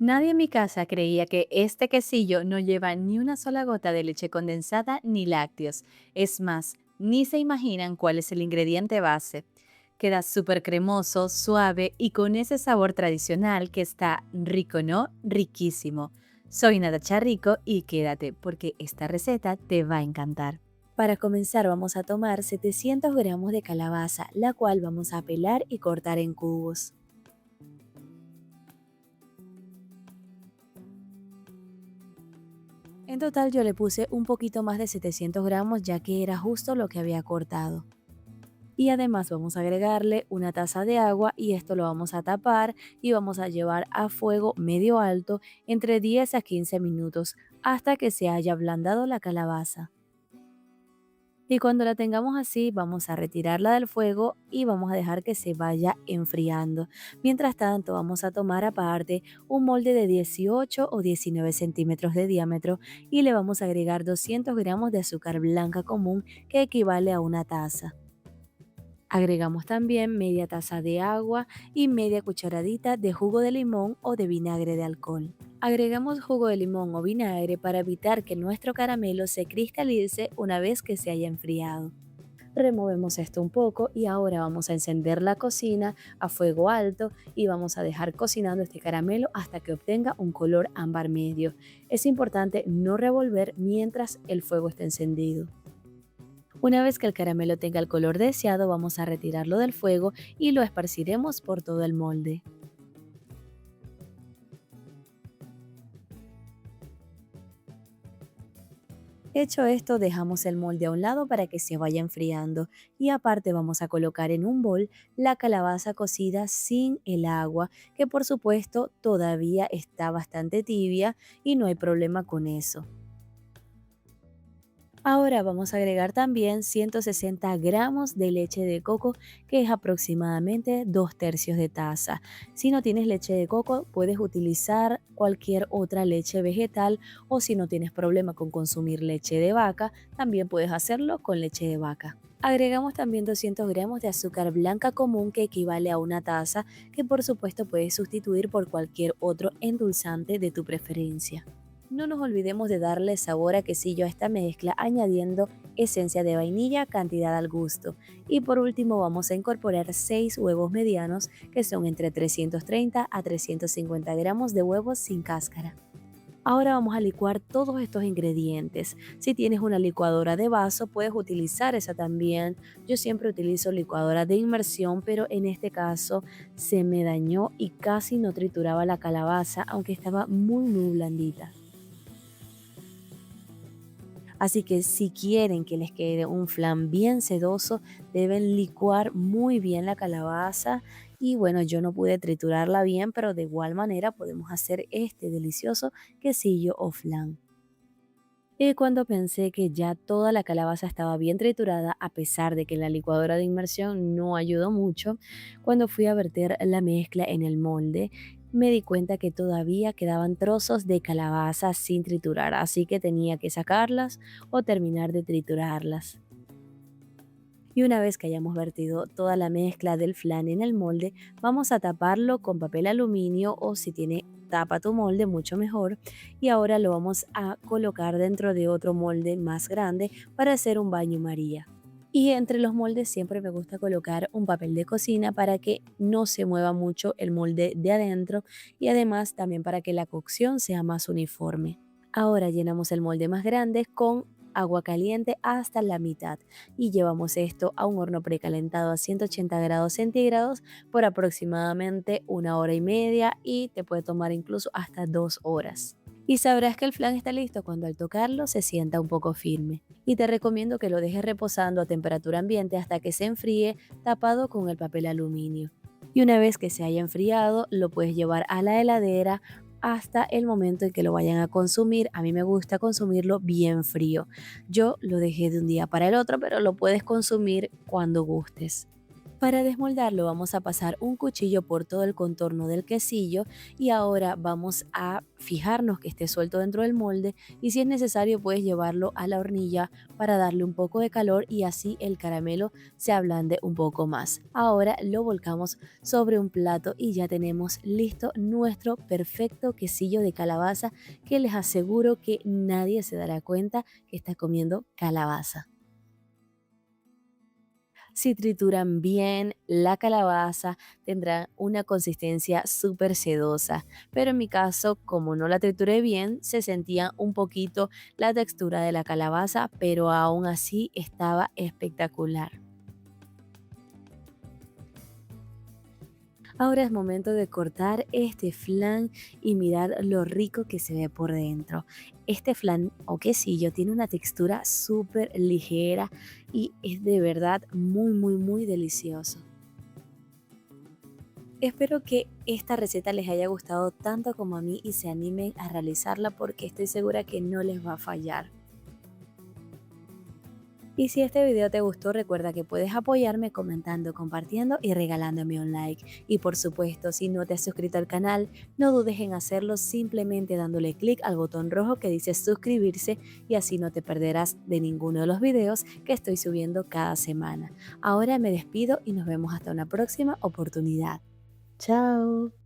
Nadie en mi casa creía que este quesillo no lleva ni una sola gota de leche condensada ni lácteos. Es más, ni se imaginan cuál es el ingrediente base. Queda súper cremoso, suave y con ese sabor tradicional que está rico, ¿no? Riquísimo. Soy Natacha Rico y quédate porque esta receta te va a encantar. Para comenzar vamos a tomar 700 gramos de calabaza, la cual vamos a pelar y cortar en cubos. En total yo le puse un poquito más de 700 gramos ya que era justo lo que había cortado. Y además vamos a agregarle una taza de agua y esto lo vamos a tapar y vamos a llevar a fuego medio alto entre 10 a 15 minutos hasta que se haya ablandado la calabaza. Y cuando la tengamos así, vamos a retirarla del fuego y vamos a dejar que se vaya enfriando. Mientras tanto, vamos a tomar aparte un molde de 18 o 19 centímetros de diámetro y le vamos a agregar 200 gramos de azúcar blanca común que equivale a una taza. Agregamos también media taza de agua y media cucharadita de jugo de limón o de vinagre de alcohol. Agregamos jugo de limón o vinagre para evitar que nuestro caramelo se cristalice una vez que se haya enfriado. Removemos esto un poco y ahora vamos a encender la cocina a fuego alto y vamos a dejar cocinando este caramelo hasta que obtenga un color ámbar medio. Es importante no revolver mientras el fuego esté encendido. Una vez que el caramelo tenga el color deseado, vamos a retirarlo del fuego y lo esparciremos por todo el molde. Hecho esto, dejamos el molde a un lado para que se vaya enfriando y aparte vamos a colocar en un bol la calabaza cocida sin el agua, que por supuesto todavía está bastante tibia y no hay problema con eso. Ahora vamos a agregar también 160 gramos de leche de coco, que es aproximadamente 2 tercios de taza. Si no tienes leche de coco, puedes utilizar cualquier otra leche vegetal o si no tienes problema con consumir leche de vaca, también puedes hacerlo con leche de vaca. Agregamos también 200 gramos de azúcar blanca común que equivale a una taza, que por supuesto puedes sustituir por cualquier otro endulzante de tu preferencia. No nos olvidemos de darle sabor a quesillo a esta mezcla añadiendo esencia de vainilla, cantidad al gusto. Y por último vamos a incorporar 6 huevos medianos que son entre 330 a 350 gramos de huevos sin cáscara. Ahora vamos a licuar todos estos ingredientes. Si tienes una licuadora de vaso, puedes utilizar esa también. Yo siempre utilizo licuadora de inmersión, pero en este caso se me dañó y casi no trituraba la calabaza, aunque estaba muy blandita. Así que si quieren que les quede un flan bien sedoso, deben licuar muy bien la calabaza. Y bueno, yo no pude triturarla bien, pero de igual manera podemos hacer este delicioso quesillo o flan. Y cuando pensé que ya toda la calabaza estaba bien triturada, a pesar de que la licuadora de inmersión no ayudó mucho, cuando fui a verter la mezcla en el molde, me di cuenta que todavía quedaban trozos de calabaza sin triturar, así que tenía que sacarlas o terminar de triturarlas. Y una vez que hayamos vertido toda la mezcla del flan en el molde, vamos a taparlo con papel aluminio o si tiene tapa tu molde, mucho mejor. Y ahora lo vamos a colocar dentro de otro molde más grande para hacer un baño María. Y entre los moldes siempre me gusta colocar un papel de cocina para que no se mueva mucho el molde de adentro y además también para que la cocción sea más uniforme. Ahora llenamos el molde más grande con agua caliente hasta la mitad y llevamos esto a un horno precalentado a 180 grados centígrados por aproximadamente 1 hora y media y te puede tomar incluso hasta 2 horas. Y sabrás que el flan está listo cuando al tocarlo se sienta un poco firme. Y te recomiendo que lo dejes reposando a temperatura ambiente hasta que se enfríe tapado con el papel aluminio. Y una vez que se haya enfriado, lo puedes llevar a la heladera hasta el momento en que lo vayan a consumir. A mí me gusta consumirlo bien frío. Yo lo dejé de un día para el otro, pero lo puedes consumir cuando gustes. Para desmoldarlo vamos a pasar un cuchillo por todo el contorno del quesillo y ahora vamos a fijarnos que esté suelto dentro del molde y si es necesario puedes llevarlo a la hornilla para darle un poco de calor y así el caramelo se ablande un poco más. Ahora lo volcamos sobre un plato y ya tenemos listo nuestro perfecto quesillo de calabaza que les aseguro que nadie se dará cuenta que está comiendo calabaza. Si trituran bien la calabaza, tendrá una consistencia súper sedosa, pero en mi caso, como no la trituré bien, se sentía un poquito la textura de la calabaza, pero aún así estaba espectacular. Ahora es momento de cortar este flan y mirar lo rico que se ve por dentro. Este flan o quesillo tiene una textura súper ligera y es de verdad muy, muy, muy delicioso. Espero que esta receta les haya gustado tanto como a mí y se animen a realizarla porque estoy segura que no les va a fallar. Y si este video te gustó, recuerda que puedes apoyarme comentando, compartiendo y regalándome un like. Y por supuesto, si no te has suscrito al canal, no dudes en hacerlo simplemente dándole clic al botón rojo que dice suscribirse y así no te perderás de ninguno de los videos que estoy subiendo cada semana. Ahora me despido y nos vemos hasta una próxima oportunidad. Chao.